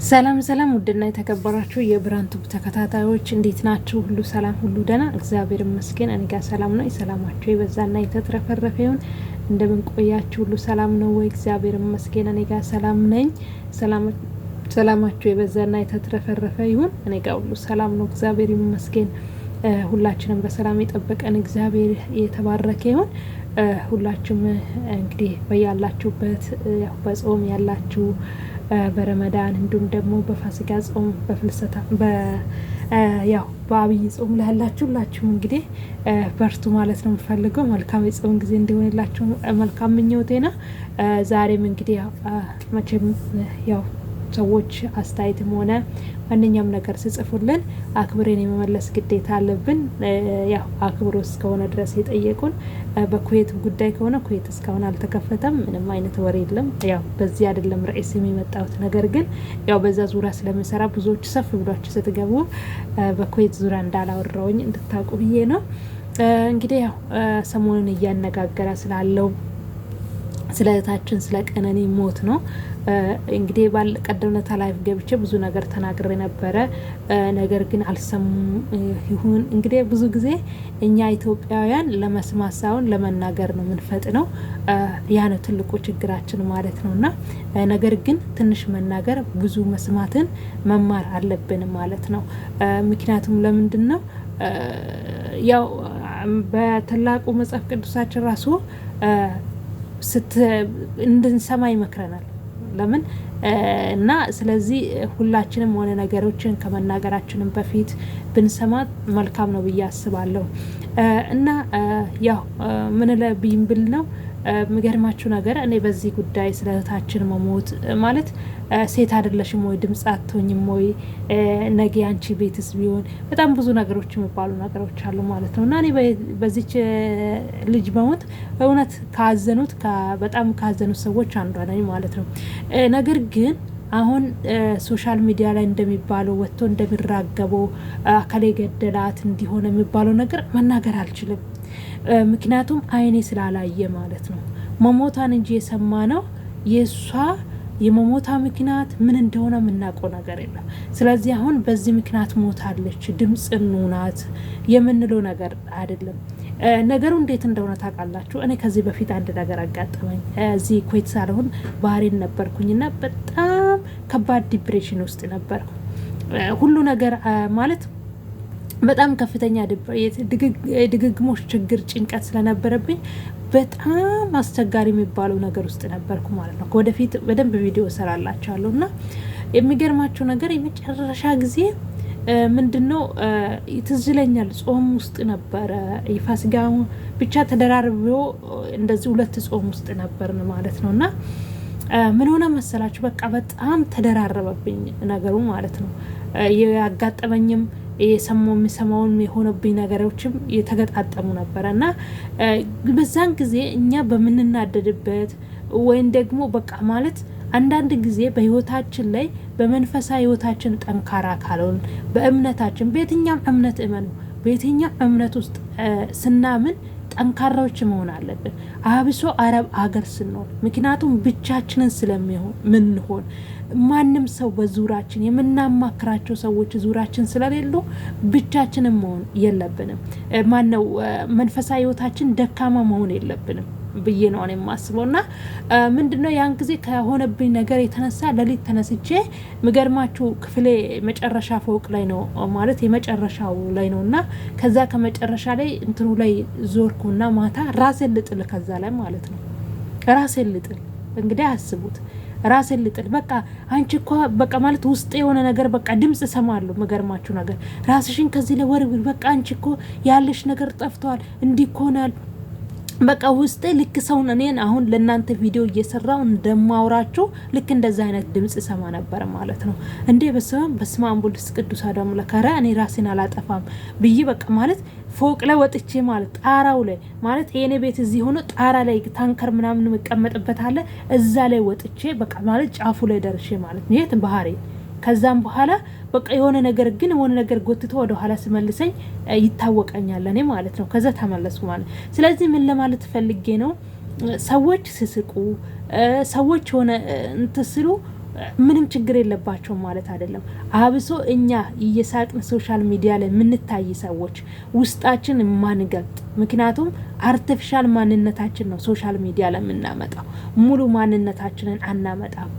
ሰላም ሰላም ውድና የተከበራችሁ የብርሃን ቱብ ተከታታዮች እንዴት ናችሁ? ሁሉ ሰላም፣ ሁሉ ደህና፣ እግዚአብሔር ይመስገን። እኔ ጋር ሰላም ነው። ሰላማችሁ የበዛና የተትረፈረፈ ይሁን። እንደምን ቆያችሁ? ሁሉ ሰላም ነው ወይ? እግዚአብሔር ይመስገን። እኔ ጋር ሰላም ነኝ። ሰላማችሁ የበዛና የተትረፈረፈ ይሁን። እኔ ጋር ሁሉ ሰላም ነው፣ እግዚአብሔር ይመስገን። ሁላችንም በሰላም የጠበቀን እግዚአብሔር የተባረከ ይሁን። ሁላችሁም እንግዲህ በያላችሁበት ያው በጾም ያላችሁ በረመዳን እንዲሁም ደግሞ በፋሲካ ጾም በፍልሰታ ያው በአብይ ጾም ላይ ያላችሁ ሁላችሁም እንግዲህ በርቱ ማለት ነው የምፈልገው። መልካም የጾም ጊዜ እንዲሆንላችሁ መልካም ምኞቴ ነው። ዛሬም እንግዲህ መቼም ያው ሰዎች አስተያየትም ሆነ ማንኛውም ነገር ሲጽፉልን አክብሬን የመመለስ ግዴታ አለብን። ያው አክብሮ እስከሆነ ድረስ የጠየቁን በኩዌት ጉዳይ ከሆነ ኩዌት እስካሁን አልተከፈተም፣ ምንም አይነት ወሬ የለም። ያው በዚህ አይደለም ርዕስ የሚመጣውት ነገር ግን ያው በዛ ዙሪያ ስለምሰራ ብዙዎች ሰፍ ብሏችሁ ስትገቡ በኩዌት ዙሪያ እንዳላወራውኝ እንድታውቁ ብዬ ነው። እንግዲህ ያው ሰሞኑን እያነጋገረ ስላለው ስለ እህታችን ስለ ቀነኒ ሞት ነው። እንግዲህ ባልቀደምነት ላይፍ ገብቼ ብዙ ነገር ተናግሬ ነበረ። ነገር ግን አልሰሙም ይሁን እንግዲህ ብዙ ጊዜ እኛ ኢትዮጵያውያን ለመስማት ሳይሆን ለመናገር ነው የምንፈጥነው። ያ ነው ትልቁ ችግራችን ማለት ነውና ነገር ግን ትንሽ መናገር ብዙ መስማትን መማር አለብን ማለት ነው። ምክንያቱም ለምንድን ነው ያው በታላቁ መጽሐፍ ቅዱሳችን ራሱ እንድንሰማ ይመክረናል። ለምን እና ስለዚህ ሁላችንም ሆነ ነገሮችን ከመናገራችንም በፊት ብንሰማ መልካም ነው ብዬ አስባለሁ። እና ያው ምን ለብኝ ብል ነው የሚገርማችሁ ነገር እኔ በዚህ ጉዳይ ስለ እህታችን መሞት ማለት ሴት አይደለሽም ወይ ድምጽ አትሆኝም ወይ ነገ አንቺ ቤትስ ቢሆን በጣም ብዙ ነገሮች የሚባሉ ነገሮች አሉ ማለት ነው። እና እኔ በዚች ልጅ መሞት እውነት በጣም ካዘኑት ሰዎች አንዷ ነኝ ማለት ነው። ነገር ግን አሁን ሶሻል ሚዲያ ላይ እንደሚባለው ወጥቶ እንደሚራገበው አካሌ ገደላት እንዲሆነ የሚባለው ነገር መናገር አልችልም። ምክንያቱም አይኔ ስላላየ ማለት ነው። መሞታን እንጂ የሰማ ነው የሷ የመሞታ ምክንያት ምን እንደሆነ የምናውቀው ነገር የለም። ስለዚህ አሁን በዚህ ምክንያት ሞታለች ድምጽ እንውናት የምንለው ነገር አይደለም። ነገሩ እንዴት እንደሆነ ታውቃላችሁ? እኔ ከዚህ በፊት አንድ ነገር አጋጠመኝ። እዚህ ኩዌት ሳልሆን ባህሬን ነበርኩኝና በጣም ከባድ ዲፕሬሽን ውስጥ ነበርኩ። ሁሉ ነገር ማለት በጣም ከፍተኛ ድግግሞሽ ችግር ጭንቀት ስለነበረብኝ በጣም አስቸጋሪ የሚባለው ነገር ውስጥ ነበርኩ ማለት ነው። ወደፊት በደንብ ቪዲዮ ሰራላችኋለሁ። እና የሚገርማቸው ነገር የመጨረሻ ጊዜ ምንድነው ትዝ ይለኛል ጾም ውስጥ ነበረ የፋሲካ ብቻ ተደራርቦ እንደዚህ ሁለት ጾም ውስጥ ነበርን ማለት ነው። እና ምን ሆነ መሰላችሁ በቃ በጣም ተደራረበብኝ ነገሩ ማለት ነው። ያጋጠመኝም የሚሰማውን የሆነብኝ ነገሮችም የተገጣጠሙ ነበረ። እና በዛን ጊዜ እኛ በምንናደድበት ወይም ደግሞ በቃ ማለት አንዳንድ ጊዜ በህይወታችን ላይ በመንፈሳዊ ህይወታችን ጠንካራ ካልሆን በእምነታችን በየትኛም እምነት እመኑ በየትኛም እምነት ውስጥ ስናምን ጠንካራዎች መሆን አለብን። አብሶ አረብ አገር ስንሆን ምክንያቱም ብቻችንን ስለምንሆን ማንም ሰው በዙራችን የምናማክራቸው ሰዎች ዙራችን ስለሌሉ ብቻችንን መሆን የለብንም። ማነው መንፈሳዊ ህይወታችን ደካማ መሆን የለብንም ብዬ ነው እኔ የማስበው። እና ምንድነው ያን ጊዜ ከሆነብኝ ነገር የተነሳ ሌሊት ተነስቼ ምገርማችሁ ክፍሌ መጨረሻ ፎቅ ላይ ነው ማለት የመጨረሻው ላይ ነው። እና ከዛ ከመጨረሻ ላይ እንትኑ ላይ ዞርኩና ማታ ራሴን ልጥል ከዛ ላይ ማለት ነው ራሴን ልጥል። እንግዲህ አስቡት ራሴን ልጥል በቃ አንቺ እኮ በቃ ማለት ውስጥ የሆነ ነገር በቃ ድምጽ ሰማለሁ። ምገርማችሁ ነገር ራስሽን ከዚህ ላይ ወርውር በቃ አንቺ እኮ ያለሽ ነገር ጠፍቷል እንዲኮናል በቃ ውስጤ ልክ ሰውን እኔን አሁን ለእናንተ ቪዲዮ እየሰራው እንደማውራችሁ ልክ እንደዛ አይነት ድምጽ ሰማ ነበር ማለት ነው። እንዴ በስመ አብ ወወልድ ቅዱስ አሐዱ አምላክ ኧረ እኔ ራሴን አላጠፋም ብዬ በቃ ማለት ፎቅ ላይ ወጥቼ ማለት ጣራው ላይ ማለት የኔ ቤት እዚህ ሆኖ ጣራ ላይ ታንከር ምናምን መቀመጥበት አለ እዛ ላይ ወጥቼ በቃ ማለት ጫፉ ላይ ደርሼ ማለት ነው የት ባህሬ ከዛም በኋላ በቃ የሆነ ነገር ጎትቶ ወደ ኋላ ሲመልሰኝ ይታወቀኛል እኔ ማለት ነው። ከዛ ተመለስኩ ማለት ስለዚህ ምን ለማለት ፈልጌ ነው ሰዎች ሲስቁ ሰዎች ሆነ እንትስሉ ምንም ችግር የለባቸውም ማለት አይደለም። አብሶ እኛ እየሳቅን ሶሻል ሚዲያ ላይ የምንታይ ሰዎች ውስጣችን የማንገልጥ ምክንያቱም አርቲፊሻል ማንነታችን ነው ሶሻል ሚዲያ ላይ የምናመጣው፣ ሙሉ ማንነታችንን አናመጣም።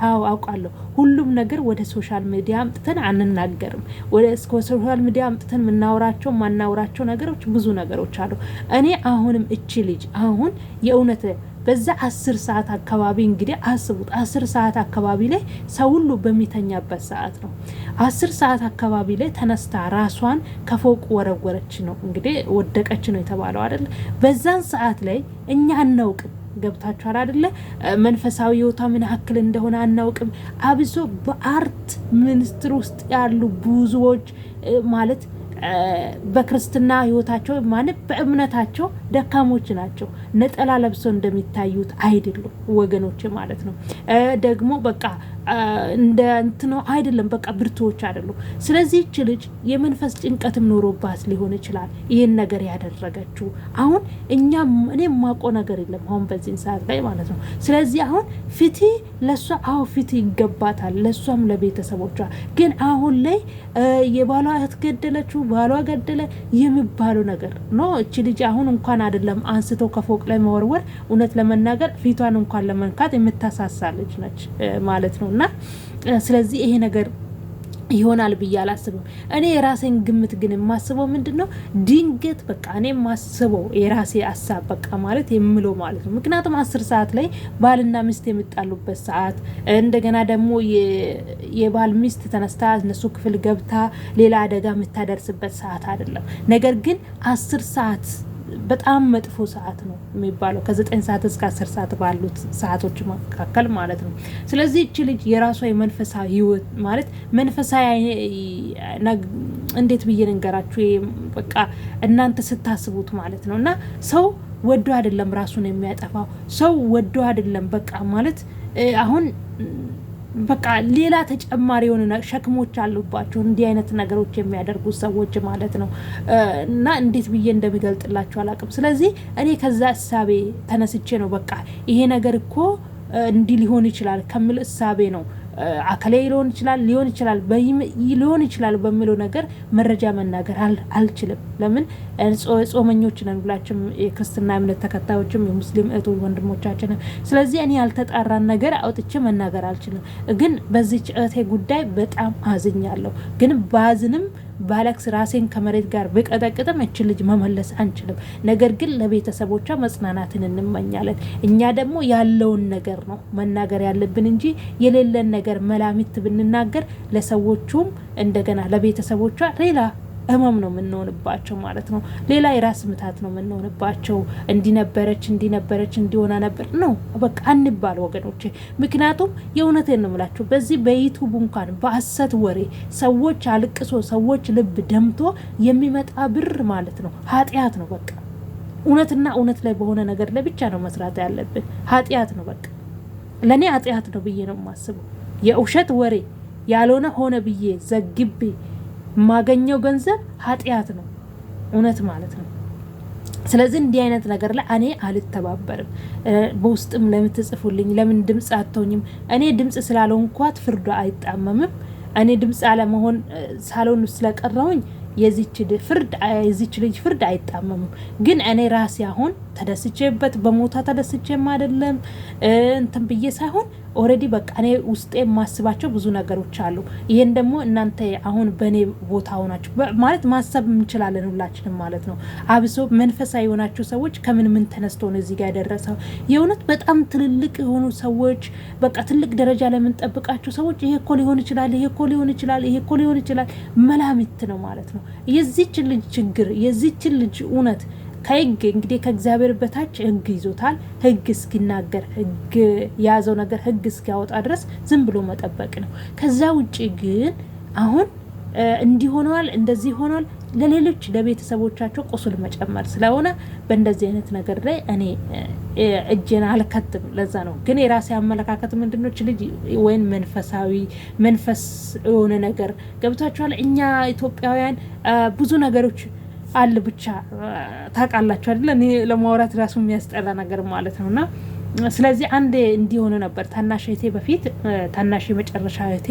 አዎ አውቃለሁ፣ ሁሉም ነገር ወደ ሶሻል ሚዲያ አምጥተን አንናገርም። ወደ ሶሻል ሚዲያ አምጥተን የምናወራቸው ማናወራቸው ነገሮች ብዙ ነገሮች አሉ። እኔ አሁንም እቺ ልጅ አሁን የእውነት በዛ 10 ሰዓት አካባቢ እንግዲህ አስቡት 10 ሰዓት አካባቢ ላይ ሰው ሁሉ በሚተኛበት ሰዓት ነው። 10 ሰዓት አካባቢ ላይ ተነስታ ራሷን ከፎቅ ወረወረች ነው እንግዲህ ወደቀች ነው የተባለው አይደል? በዛን ሰዓት ላይ እኛ አናውቅም። ገብታችኋል አይደለ? መንፈሳዊ ህይወቷ ምን ያክል እንደሆነ አናውቅም። አብሶ በአርት ሚኒስትር ውስጥ ያሉ ብዙዎች ማለት በክርስትና ህይወታቸው ማለት በእምነታቸው ደካሞች ናቸው። ነጠላ ለብሰው እንደሚታዩት አይደሉም ወገኖች ማለት ነው። ደግሞ በቃ እንደ እንትኖ አይደለም፣ በቃ ብርቱዎች አይደሉም። ስለዚህ እቺ ልጅ የመንፈስ ጭንቀትም ኖሮባት ሊሆን ይችላል ይህን ነገር ያደረገችው። አሁን እኔ የማውቀው ነገር የለም አሁን በዚህን ሰዓት ላይ ማለት ነው። ስለዚህ አሁን ፍትህ ለሷ ፍትህ ይገባታል፣ ለሷም ለቤተሰቦቿ። ግን አሁን ላይ የባሏ እህት ገደለችው፣ ባሏ ገደለ የሚባለው ነገር ነው። እቺ ልጅ አሁን እንኳን አይደለም አንስቶ ከፎቅ ላይ መወርወር፣ እውነት ለመናገር ፊቷን እንኳን ለመንካት የምታሳሳ ልጅ ነች ማለት ነው። እና ስለዚህ ይሄ ነገር ይሆናል ብዬ አላስብም። እኔ የራሴን ግምት ግን የማስበው ምንድነው ድንገት በቃ እኔ የማስበው የራሴ ሀሳብ በቃ ማለት የምለው ማለት ነው። ምክንያቱም 10 ሰዓት ላይ ባልና ሚስት የሚጣሉበት ሰዓት፣ እንደገና ደግሞ የባል ሚስት ተነስታ እነሱ ክፍል ገብታ ሌላ አደጋ የምታደርስበት ሰዓት አይደለም። ነገር ግን 10 ሰዓት በጣም መጥፎ ሰዓት ነው የሚባለው ከ9 ሰዓት እስከ 10 ሰዓት ባሉት ሰዓቶች መካከል ማለት ነው። ስለዚህ እቺ ልጅ የራሷ የመንፈሳዊ ህይወት ማለት መንፈሳዊ እንዴት ብዬ ልንገራችሁ፣ በቃ እናንተ ስታስቡት ማለት ነው። እና ሰው ወዶ አይደለም ራሱን የሚያጠፋው፣ ሰው ወዶ አይደለም በቃ ማለት አሁን በቃ ሌላ ተጨማሪ የሆነ ሸክሞች አሉባቸው እንዲህ አይነት ነገሮች የሚያደርጉ ሰዎች ማለት ነው። እና እንዴት ብዬ እንደሚገልጥላቸው አላውቅም። ስለዚህ እኔ ከዛ እሳቤ ተነስቼ ነው በቃ ይሄ ነገር እኮ እንዲህ ሊሆን ይችላል ከሚል እሳቤ ነው አከሌ ሊሆን ይችላል በሚለው ነገር መረጃ መናገር አልችልም። ለምን ጾመኞች ነን ሁላችንም፣ የክርስትና እምነት ተከታዮችም የሙስሊም እህቶች ወንድሞቻችን። ስለዚህ እኔ ያልተጣራን ነገር አውጥቼ መናገር አልችልም። ግን በዚች እህቴ ጉዳይ በጣም አዝኛለሁ። ግን ባዝንም ባለክስ ራሴን ከመሬት ጋር ብቀጠቅጥም እች ልጅ መመለስ አንችልም። ነገር ግን ለቤተሰቦቿ መጽናናትን እንመኛለን። እኛ ደግሞ ያለውን ነገር ነው መናገር ያለብን እንጂ የሌለን ነገር መላምት ብንናገር ለሰዎቹም እንደገና ለቤተሰቦቿ ሌላ ህመም ነው የምንሆንባቸው ማለት ነው። ሌላ የራስ ምታት ነው የምንሆንባቸው። እንዲነበረች እንዲሆና ነበር ነው በቃ አንባል ወገኖቼ። ምክንያቱም የእውነቴን ነው የምላችሁ በዚህ በዩቱብ እንኳን በሐሰት ወሬ ሰዎች አልቅሶ ሰዎች ልብ ደምቶ የሚመጣ ብር ማለት ነው ኃጢአት ነው። በቃ እውነትና እውነት ላይ በሆነ ነገር ላይ ብቻ ነው መስራት ያለብን። ኃጢአት ነው በቃ ለኔ ኃጢአት ነው ብዬ ነው የማስበው። የውሸት ወሬ ያልሆነ ሆነ ብዬ ዘግቤ ማገኘው ገንዘብ ኃጢአት ነው እውነት ማለት ነው። ስለዚህ እንዲህ አይነት ነገር ላይ እኔ አልተባበርም። በውስጥም ለምትጽፉልኝ ለምን ድምጽ አትሆኝም? እኔ ድምጽ ስላልሆንኳት ፍርዱ አይጣመምም። እኔ ድምጽ አለመሆን ሳልሆን ስለቀረውኝ የዚች ልጅ ፍርድ አይጣመምም። ግን እኔ ራሴ አሁን ተደስቼበት በሞታ ተደስቼም አይደለም እንትን ብዬ ሳይሆን ኦልሬዲ በቃ እኔ ውስጤ የማስባቸው ብዙ ነገሮች አሉ። ይሄን ደግሞ እናንተ አሁን በእኔ ቦታ ሆናችሁ ማለት ማሰብ እንችላለን ሁላችንም ማለት ነው። አብሶ መንፈሳዊ የሆናችሁ ሰዎች ከምን ተነስቶ ነው እዚህ ጋር ያደረሰው? የእውነት በጣም ትልልቅ የሆኑ ሰዎች በቃ ትልቅ ደረጃ ላይ የምንጠብቃቸው ሰዎች ይሄ እኮ ሊሆን ይችላል መላምት ነው ማለት ነው። የዚችን ልጅ ችግር የዚችን ልጅ እውነት ከህግ እንግዲህ ከእግዚአብሔር በታች ህግ ይዞታል። ህግ እስኪናገር ህግ የያዘው ነገር ህግ እስኪያወጣ ድረስ ዝም ብሎ መጠበቅ ነው። ከዛ ውጪ ግን አሁን እንዲሆነዋል እንደዚህ ሆኗል ለሌሎች ለቤተሰቦቻቸው ቁስል መጨመር ስለሆነ በእንደዚህ አይነት ነገር ላይ እኔ እጄን አልከትም። ለዛ ነው ግን የራሴ አመለካከት ምንድነው ልጅ ወይን መንፈስ የሆነ ነገር ገብታችኋል። እኛ ኢትዮጵያውያን ብዙ ነገሮች አለ ብቻ ታውቃላችሁ አይደል? እኔ ለማውራት ራሱ የሚያስጠላ ነገር ማለት ነውና ስለዚህ አንዴ እንዲሆነ ነበር ታናሽ እህቴ በፊት ታናሽ የመጨረሻ እህቴ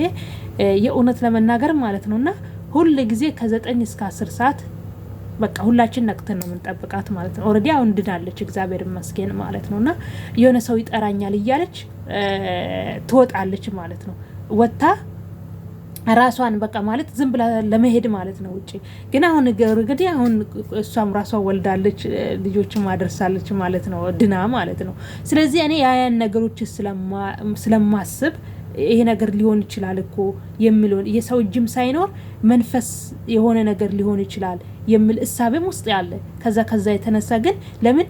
የእውነት ለመናገር ማለት ነውና ሁሉ ጊዜ ከ9 እስከ 10 ሰዓት በቃ ሁላችን ነቅተን ነው የምንጠብቃት ማለት ነው። ኦልሬዲ አሁን ድናለች እግዚአብሔር ይመስገን ማለት ነውና የሆነ ሰው ይጠራኛል እያለች ትወጣለች ማለት ነው። ወጣ ራሷን በቃ ማለት ዝም ብላ ለመሄድ ማለት ነው ውጪ። ግን አሁን እንግዲህ አሁን እሷም ራሷ ወልዳለች ልጆችም አደርሳለች ማለት ነው ድና ማለት ነው። ስለዚህ እኔ ያን ነገሮች ስለማስብ ይሄ ነገር ሊሆን ይችላል እኮ የሚለውን የሰው እጅም ሳይኖር መንፈስ የሆነ ነገር ሊሆን ይችላል የሚል እሳቤም ውስጥ ያለ ከዛ የተነሳ ግን ለምን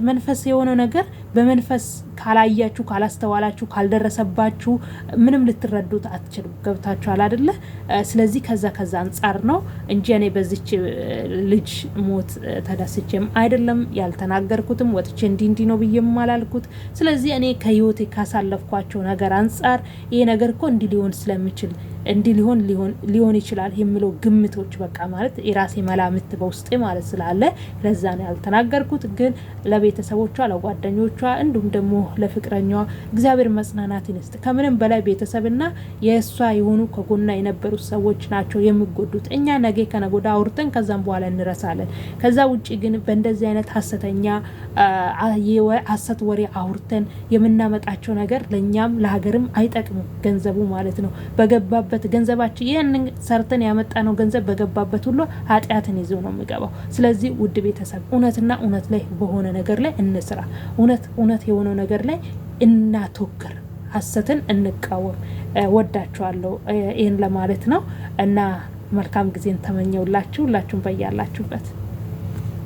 መንፈስ የሆነ ነገር በመንፈስ ካላያችሁ ካላስተዋላችሁ ካልደረሰባችሁ ምንም ልትረዱት አትችሉም። ገብታችኋል አይደለ? ስለዚህ ከዛ አንጻር ነው እንጂ እኔ በዚች ልጅ ሞት ተደስቼም አይደለም ያልተናገርኩትም ወጥቼ እንዲህ ነው ብዬም አላልኩት። ስለዚህ እኔ ከህይወቴ ካሳለፍኳቸው ነገር አንጻር ይሄ ነገር እኮ እንዲህ ሊሆን ስለሚችል እንዲህ ሊሆን ይችላል የሚለው ግምቶች በቃ ማለት የራሴ መላምት በውስጤ ማለት ስላለ ለዛ ነው ያልተናገርኩት። ግን ለቤተሰቦቿ ለጓደኞቿ እንዲሁም ደግሞ ለፍቅረኛዋ እግዚአብሔር መጽናናትን ይስጥ። ከምንም በላይ ቤተሰብና የእሷ የሆኑ ከጎና የነበሩ ሰዎች ናቸው የሚጎዱት። እኛ ነገ ከነጎዳ አውርተን ከዛም በኋላ እንረሳለን። ከዛ ውጪ ግን በእንደዚህ አይነት ሀሰት ወሬ አውርተን የምናመጣቸው ነገር ለእኛም ለሀገርም አይጠቅምም። ገንዘቡ ማለት ነው በገባበት ገንዘባችን ይህንን ሰርተን ያመጣ ነው ገንዘብ በገባበት ሁሉ ኃጢአትን ይዞ ነው የሚገባው። ስለዚህ ውድ ቤተሰብ እውነትና እውነት ላይ በሆነ ነገር ላይ እንስራ። እውነት የሆነው ነገር ላይ እናተኩር። ሀሰትን እንቃወም። ወዳችኋለሁ። ይህን ለማለት ነው እና መልካም ጊዜን ተመኘውላችሁ። ሁላችሁም በያላችሁበት